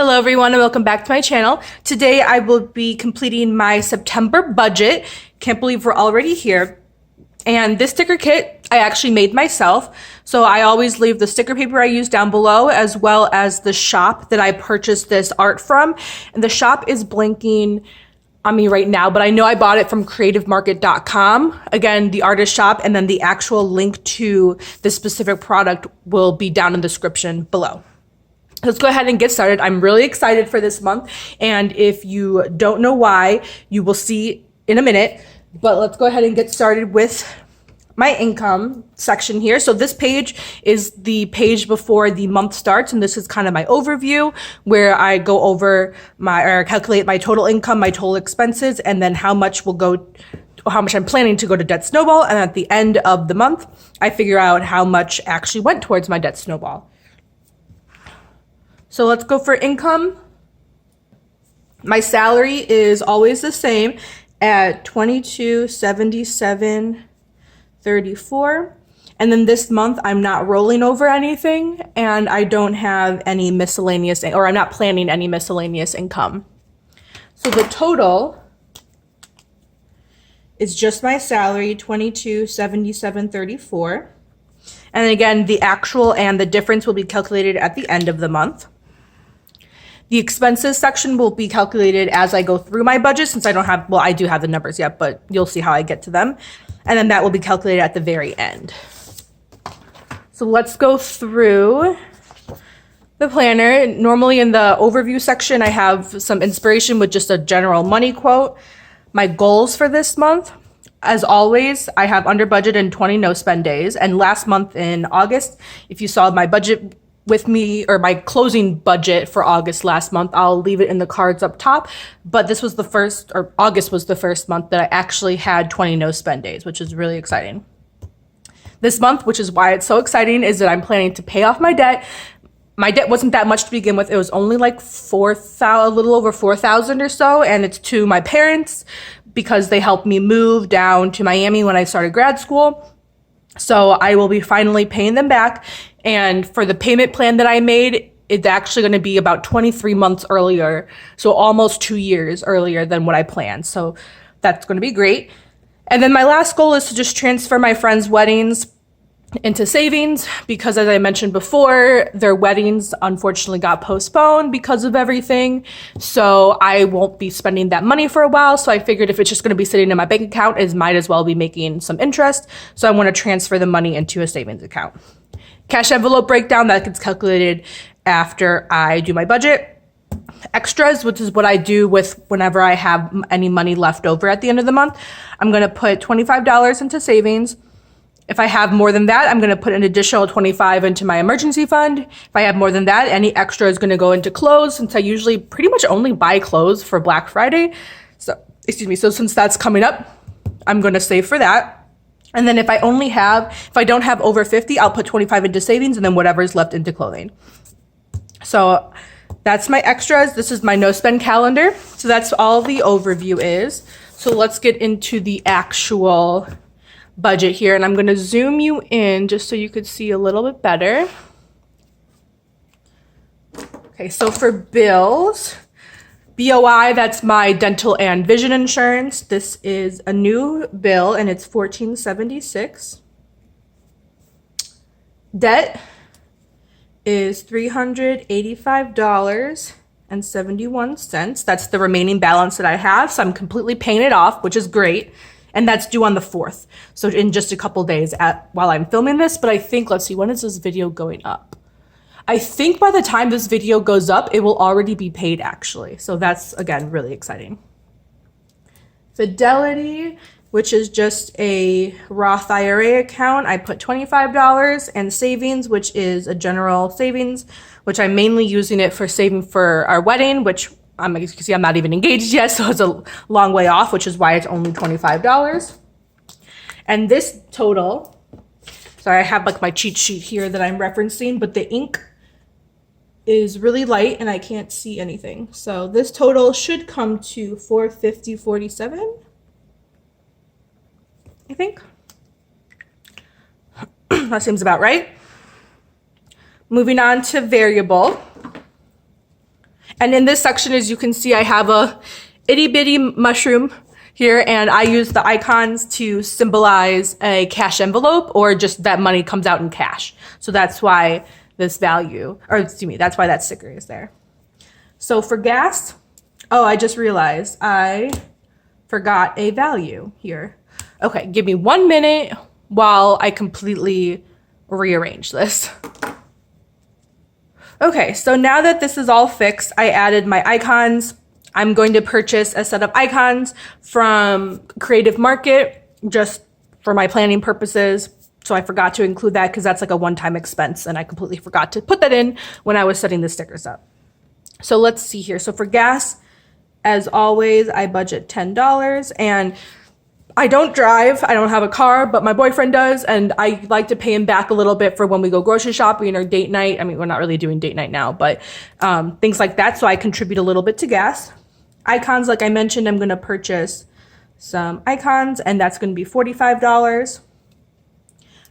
Hello everyone and welcome back to my channel. Today I will be completing my September budget. Can't believe we're already here. And this sticker kit I actually made myself. So I always leave the sticker paper I use down below as well as the shop that I purchased this art from. And the shop is blinking on me right now, but I know I bought it from creativemarket.com. Again, the artist shop, and then the actual link to the specific product will be down in the description below. Let's go ahead and get started. I'm really excited for this month, and if you don't know why, you will see in a minute, but let's go ahead and get started with my income section here. So this page is the page before the month starts, and this is kind of my overview where I go over or calculate my total income, my total expenses, and then how much I'm planning to go to Debt Snowball, and at the end of the month, I figure out how much actually went towards my Debt Snowball. So let's go for income. My salary is always the same at $22.77.34. And then this month I'm not rolling over anything, and I don't have any miscellaneous, or I'm not planning any miscellaneous income. So the total is just my salary, $22.77.34. And again, the actual and the difference will be calculated at the end of the month. The expenses section will be calculated as I go through my budget, since I don't have, well, I do have the numbers yet, but you'll see how I get to them. And then that will be calculated at the very end. So let's go through the planner. Normally in the overview section, I have some inspiration with just a general money quote. My goals for this month, as always, I have under budget and 20 no spend days. And last month in August, if you saw my budget with me, or my closing budget for August last month, I'll leave it in the cards up top. But this was the first, or August was the first month that I actually had 20 no spend days, which is really exciting. This month, which is why it's so exciting, is that I'm planning to pay off my debt. My debt wasn't that much to begin with. It was only like a little over 4,000 or so, and it's to my parents because they helped me move down to Miami when I started grad school. So I will be finally paying them back. And for the payment plan that I made, it's actually going to be about 23 months earlier. So almost 2 years earlier than what I planned. So that's going to be great. And then my last goal is to just transfer my friends' weddings into savings, because as I mentioned before, their weddings unfortunately got postponed because of everything. So I won't be spending that money for a while. So I figured if it's just going to be sitting in my bank account, it might as well be making some interest. So I want to transfer the money into a savings account. Cash envelope breakdown, that gets calculated after I do my budget. Extras, which is what I do with whenever I have any money left over at the end of the month, I'm going to put $25 into savings. If I have more than that, I'm going to put an additional $25 into my emergency fund. If I have more than that, any extra is going to go into clothes, since I usually pretty much only buy clothes for Black Friday. So since that's coming up, I'm going to save for that. And then if I don't have over 50, I'll put 25 into savings, and then whatever is left into clothing. So that's my extras. This is my no spend calendar. So that's all the overview is. So let's get into the actual budget here, and I'm going to zoom you in just so you could see a little bit better. Okay, so for bills, BOI, that's my dental and vision insurance. This is a new bill, and it's $14.76. Debt is $385.71. That's the remaining balance that I have, so I'm completely paying it off, which is great. And that's due on the 4th, so in just a couple days while I'm filming this. But I think, let's see, when is this video going up? I think by the time this video goes up, it will already be paid actually. So that's, again, really exciting. Fidelity, which is just a Roth IRA account, I put $25, and savings, which is a general savings, which I'm mainly using it for saving for our wedding, which as you can see, I'm not even engaged yet, so it's a long way off, which is why it's only $25. And this total, sorry, I have like my cheat sheet here that I'm referencing, but the ink is really light and I can't see anything. So this total should come to $450.47, I think. That seems about right. Moving on to variable. And in this section, as you can see, I have a itty bitty mushroom here, and I use the icons to symbolize a cash envelope or just that money comes out in cash. So that's why this value, or excuse me, that's why that sticker is there. So for gas, oh, I just realized I forgot a value here. Okay, give me 1 minute while I completely rearrange this. Okay, so now that this is all fixed, I added my icons. I'm going to purchase a set of icons from Creative Market just for my planning purposes. So I forgot to include that because that's like a one-time expense and I completely forgot to put that in when I was setting the stickers up. So let's see here. So for gas, as always, I budget $10 and I don't drive, I don't have a car, but my boyfriend does, and I like to pay him back a little bit for when we go grocery shopping or date night. I mean, we're not really doing date night now, but things like that. So I contribute a little bit to gas. Icons, like I mentioned, I'm gonna purchase some icons, and that's gonna be $45.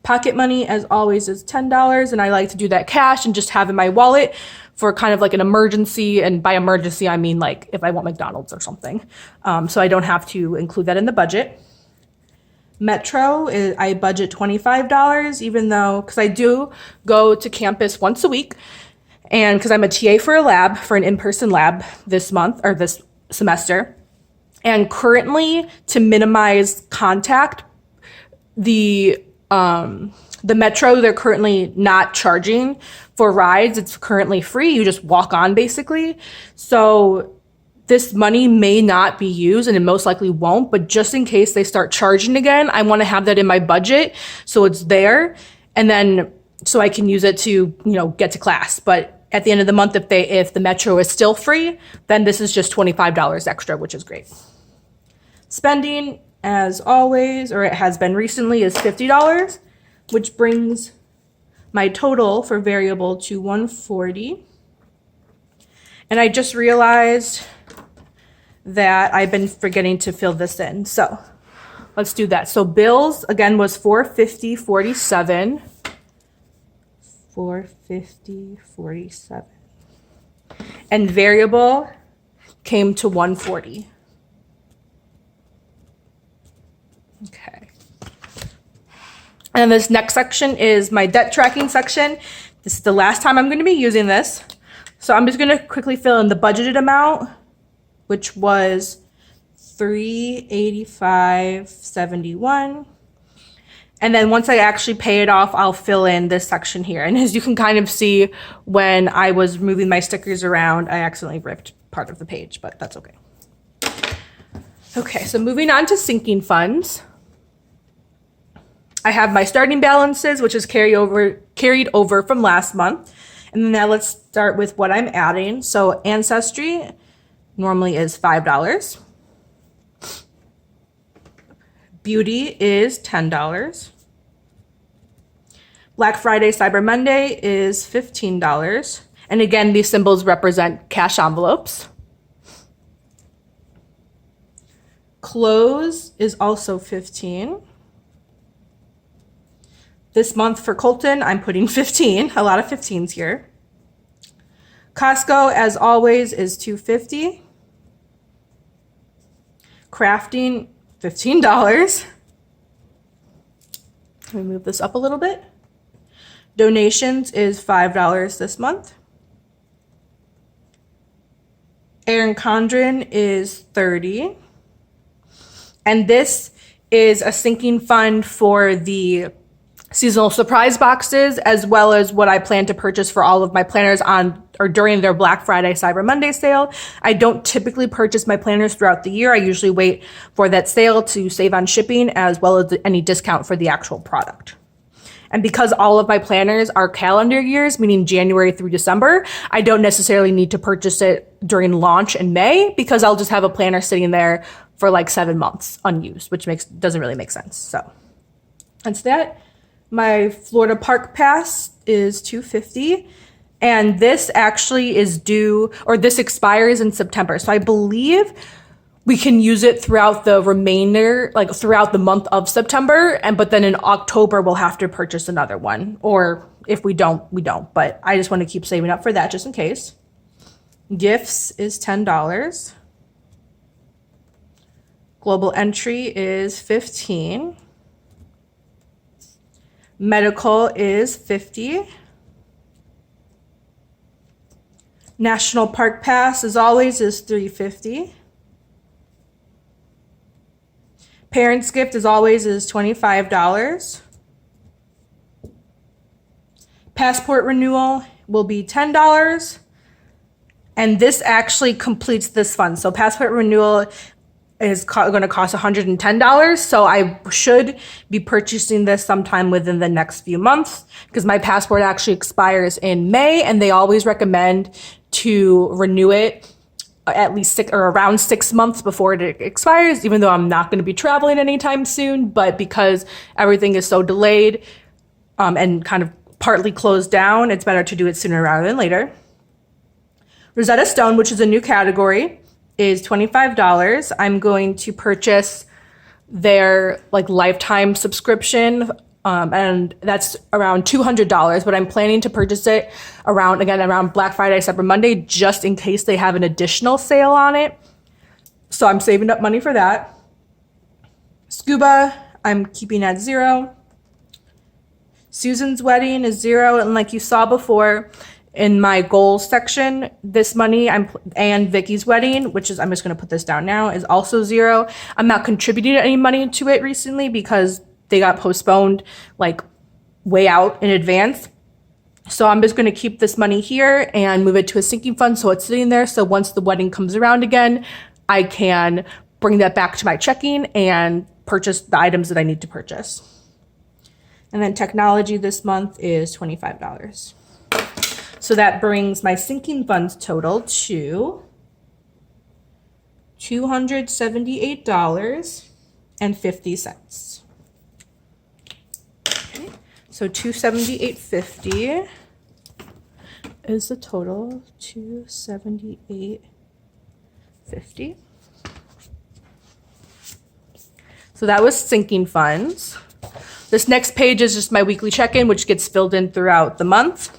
Pocket money, as always, is $10, and I like to do that cash and just have in my wallet for kind of like an emergency, and by emergency, I mean like if I want McDonald's or something. So I don't have to include that in the budget. Metro, I budget $25, even though, because I do go to campus once a week, and because I'm a TA for a lab, for an in-person lab this month, or this semester. And currently, to minimize contact, the Metro, they're currently not charging for rides. It's currently free. You just walk on, basically. So this money may not be used, and it most likely won't, but just in case they start charging again, I want to have that in my budget so it's there, and then so I can use it to, get to class. But at the end of the month, if the Metro is still free, then this is just $25 extra, which is great. Spending, as always, or it has been recently, is $50, which brings my total for variable to $140. And I just realized that I've been forgetting to fill this in. So let's do that. So bills, again, was $450.47. $450.47. And variable came to $140. Okay. And this next section is my debt tracking section. This is the last time I'm going to be using this. So I'm just going to quickly fill in the budgeted amount, which was $385.71. And then once I actually pay it off, I'll fill in this section here. And as you can kind of see, when I was moving my stickers around, I accidentally ripped part of the page, but that's okay. Okay, so moving on to sinking funds. I have my starting balances, which is carried over from last month. And then now let's start with what I'm adding. So Ancestry normally is $5. Beauty is $10. Black Friday, Cyber Monday is $15. And again, these symbols represent cash envelopes. Clothes is also $15. This month for Colton, I'm putting 15, a lot of 15s here. Costco, as always, is $2.50. Crafting, $15. Let me move this up a little bit. Donations is $5 this month. Erin Condren is $30. And this is a sinking fund for the seasonal surprise boxes, as well as what I plan to purchase for all of my planners on or during their Black Friday, Cyber Monday sale. I don't typically purchase my planners throughout the year. I usually wait for that sale to save on shipping, as well as any discount for the actual product. And because all of my planners are calendar years, meaning January through December, I don't necessarily need to purchase it during launch in May, because I'll just have a planner sitting there for like 7 months unused, which doesn't really make sense. So that's that. My Florida Park Pass is $250, and this actually is due, or this expires in September. So I believe we can use it throughout the remainder, like throughout the month of September, but then in October we'll have to purchase another one, or if we don't, we don't. But I just want to keep saving up for that just in case. Gifts is $10. Global entry is $15. Medical is $50. National Park Pass, as always, is $350. Parents gift, as always, is $25. Passport renewal will be $10. And this actually completes this fund. So passport renewal is going to cost $110. So I should be purchasing this sometime within the next few months because my passport actually expires in May, and they always recommend to renew it at least around 6 months before it expires, even though I'm not going to be traveling anytime soon. But because everything is so delayed and kind of partly closed down, it's better to do it sooner rather than later. Rosetta Stone, which is a new category, is $25. I'm going to purchase their lifetime subscription, and that's around $200. But I'm planning to purchase it around Black Friday, Cyber Monday, just in case they have an additional sale on it. So I'm saving up money for that. Scuba, I'm keeping at $0. Susan's wedding is $0, and like you saw before, in my goals section, this money and Vicky's wedding, which is, I'm just going to put this down now, is also $0. I'm not contributing any money to it recently because they got postponed way out in advance. So I'm just going to keep this money here and move it to a sinking fund so it's sitting there. So once the wedding comes around again, I can bring that back to my checking and purchase the items that I need to purchase. And then technology this month is $25. So that brings my sinking funds total to $278.50. Okay, so $278.50 is the total. $278.50. So that was sinking funds. This next page is just my weekly check-in, which gets filled in throughout the month.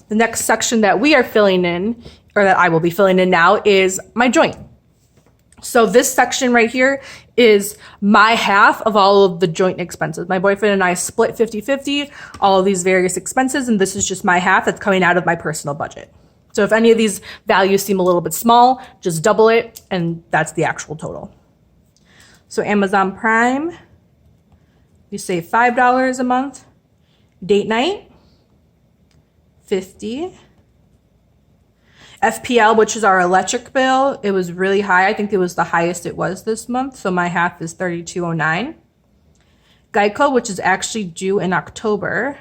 The next section that we are filling in, or that I will be filling in now, is my joint. So this section right here is my half of all of the joint expenses. My boyfriend and I split 50-50, all of these various expenses, and this is just my half that's coming out of my personal budget. So if any of these values seem a little bit small, just double it, and that's the actual total. So Amazon Prime, you save $5 a month. Date night, $50. FPL, which is our electric bill, it was really high. I think it was the highest it was this month. So my half is $32.09. Geico, which is actually due in October.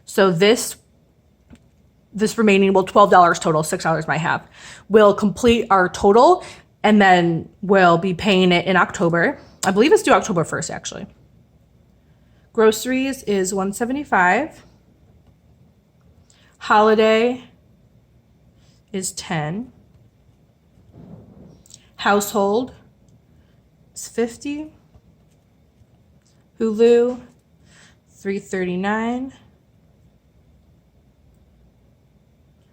So this remaining, $12 total, $6 my half, will complete our total, and then we'll be paying it in October. I believe it's due October 1st, actually. Groceries is $175. Holiday is $10. Household is $50. Hulu, $339.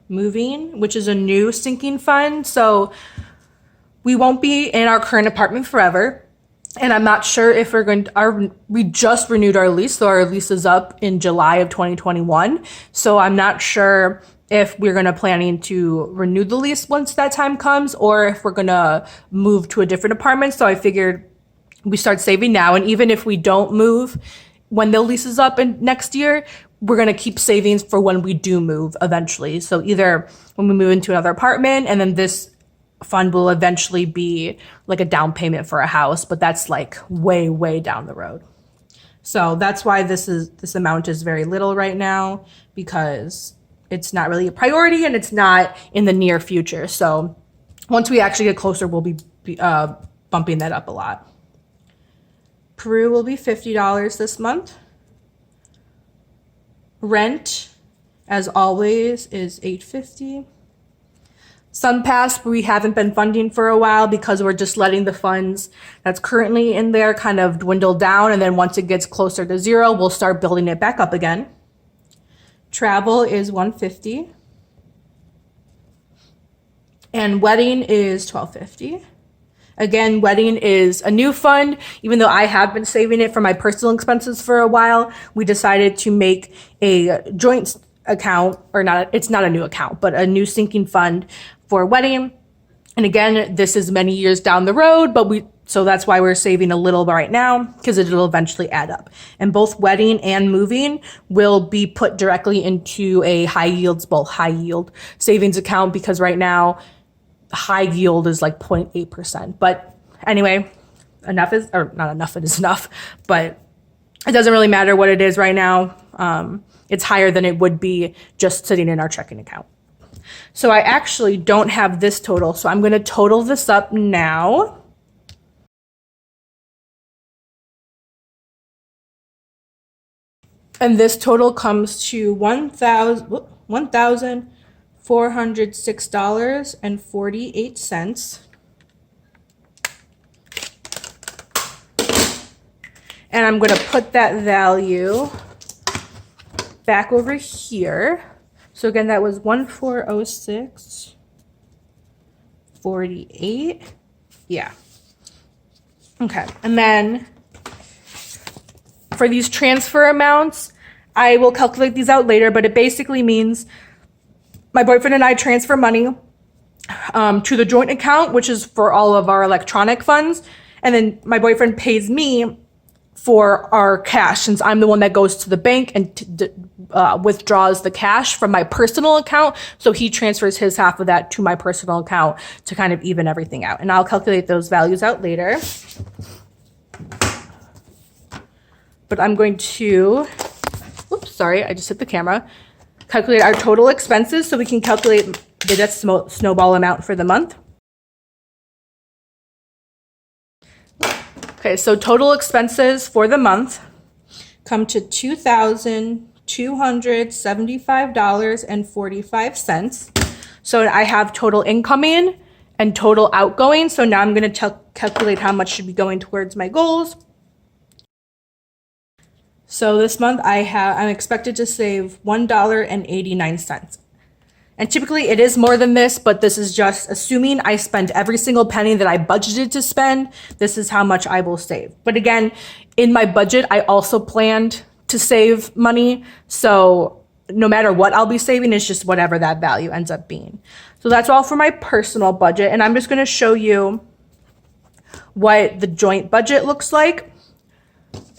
Moving, which is a new sinking fund. So we won't be in our current apartment forever. And I'm not sure if we just renewed our lease. So our lease is up in July of 2021. So I'm not sure if we're planning to renew the lease once that time comes, or if we're gonna move to a different apartment. So I figured we start saving now. And even if we don't move when the lease is up in next year, we're gonna keep savings for when we do move eventually. So either when we move into another apartment, and then this fund will eventually be like a down payment for a house, but that's way, way down the road. So that's why this amount is very little right now, because it's not really a priority and it's not in the near future. So once we actually get closer, we'll be bumping that up a lot. Peru will be $50 this month. Rent, as always, is $850. SunPass, we haven't been funding for a while because we're just letting the funds that's currently in there kind of dwindle down. And then once it gets closer to $0, we'll start building it back up again. Travel is $150. And wedding is $12.50. Again, wedding is a new fund. Even though I have been saving it for my personal expenses for a while, we decided to make a joint account, or not, it's not a new account, but a new sinking fund for wedding. And again, this is many years down the road, so that's why we're saving a little right now, because it'll eventually add up. And both wedding and moving will be put directly into a both high yield savings account, because right now high yield is like 0.8%. But anyway, not enough is enough, but it doesn't really matter what it is right now. It's higher than it would be just sitting in our checking account. So I actually don't have this total, so I'm going to total this up now. And this total comes to $1,406.48. And I'm going to put that value back over here. So again, that was 1,406.48. Yeah. Okay. And then for these transfer amounts, I will calculate these out later, but it basically means my boyfriend and I transfer money to the joint account, which is for all of our electronic funds. And then my boyfriend pays me for our cash, since I'm the one that goes to the bank and withdraws the cash from my personal account. So he transfers his half of that to my personal account to kind of even everything out. And I'll calculate those values out later. But I'm going to, oops, sorry, I just hit the camera. Calculate our total expenses so we can calculate the debt snowball amount for the month. Okay, so total expenses for the month come to $2,275.45. So I have total incoming and total outgoing. So now I'm going to calculate how much should be going towards my goals. So this month I'm expected to save $1.89. And typically it is more than this, but this is just assuming I spend every single penny that I budgeted to spend. This is how much I will save. But again, in my budget, I also planned to save money. So no matter what I'll be saving, it's just whatever that value ends up being. So that's all for my personal budget. And I'm just going to show you what the joint budget looks like.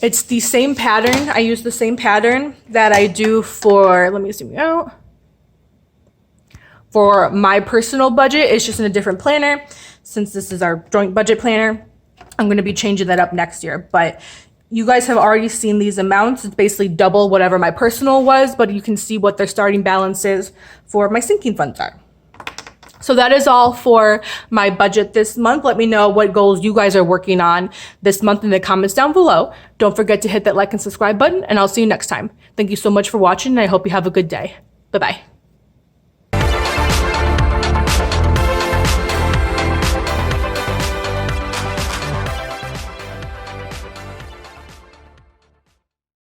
It's the same pattern. I use the same pattern that I do for, let me zoom out. For my personal budget, it's just in a different planner. Since this is our joint budget planner, I'm going to be changing that up next year. But you guys have already seen these amounts. It's basically double whatever my personal was, but you can see what their starting balances for my sinking funds are. So that is all for my budget this month. Let me know what goals you guys are working on this month in the comments down below. Don't forget to hit that like and subscribe button, and I'll see you next time. Thank you so much for watching, and I hope you have a good day. Bye-bye.